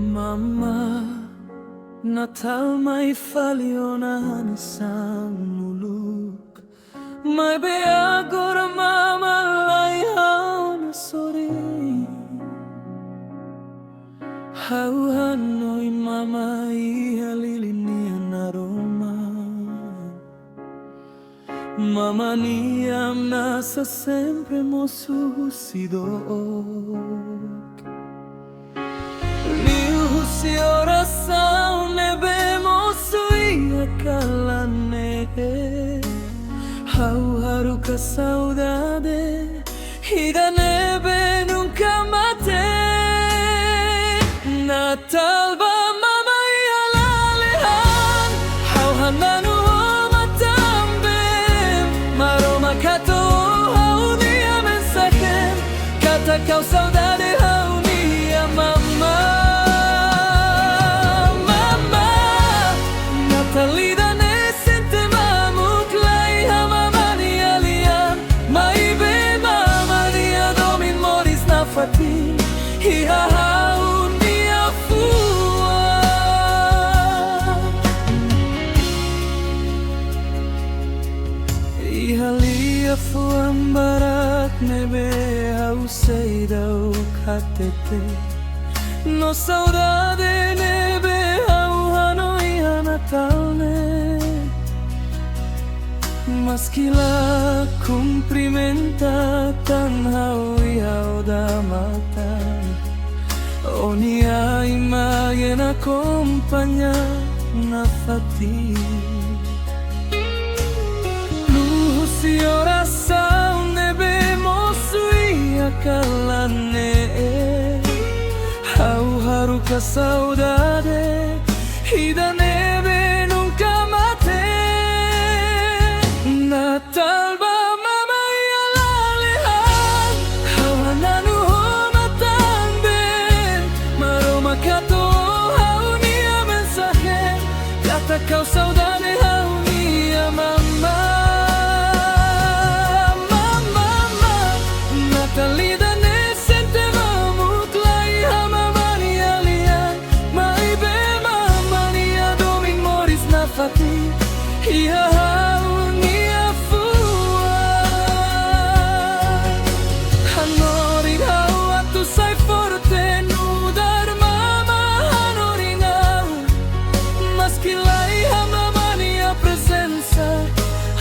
Mamma, Natal mai faliona na samuluk. Mai be agora mama lai hauna sori. Hau hanoi mama ia lilini aroma. Mama niam nasa sempre mosu sidok. Si oração nebemos suia calane. Hau haruka saudade e da neve nunca mate. Natal ba mama ia lalehan. Hau hananu oma também. Maroma kato hau nia mensajem. Kata kau saudade hau nia mama. Natalida ne sente mamuk lai hamamani alian. Mai be mamani adomin moris na fati. Iha hau nia fua. Iha lia fuam barat nebe hau seidau katete. No saudade nebe hau hanoi Natalne. Mas que lá cumprimenta tan hau iau da mata. Oni a imagem acompanha na fati. Luz e oração nebemos suia calane. Hau haruka saudade e da neve nunca mate. Natal ba mama ia lalehan. Hau hananu oma também. Maroma kato hau nia mensajem. Kata kau saudade hau nia mama. Mama, Natalida ne sente mamuk lai hamamani alian. Mai be mamani adomin moris na fati. Ia hau nia fua. Hanoring hau atu sai forte nudar mama hanoring hau. Mas que lai hamamani a presença.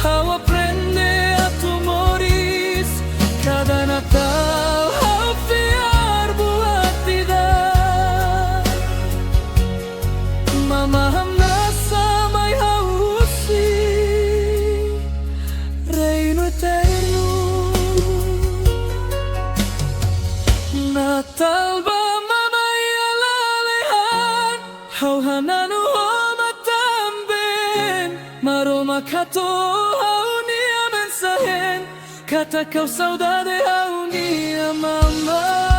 Hau aprende a tu moris. Cada Natal hau fiar buatida. Mama hamnasa mai hau usi. Reino eterno. Natal ba mama ia lalehan. Hau hananu oma também. Maroma kato hau nia mensajem. Kata kau saudade hau nia mama.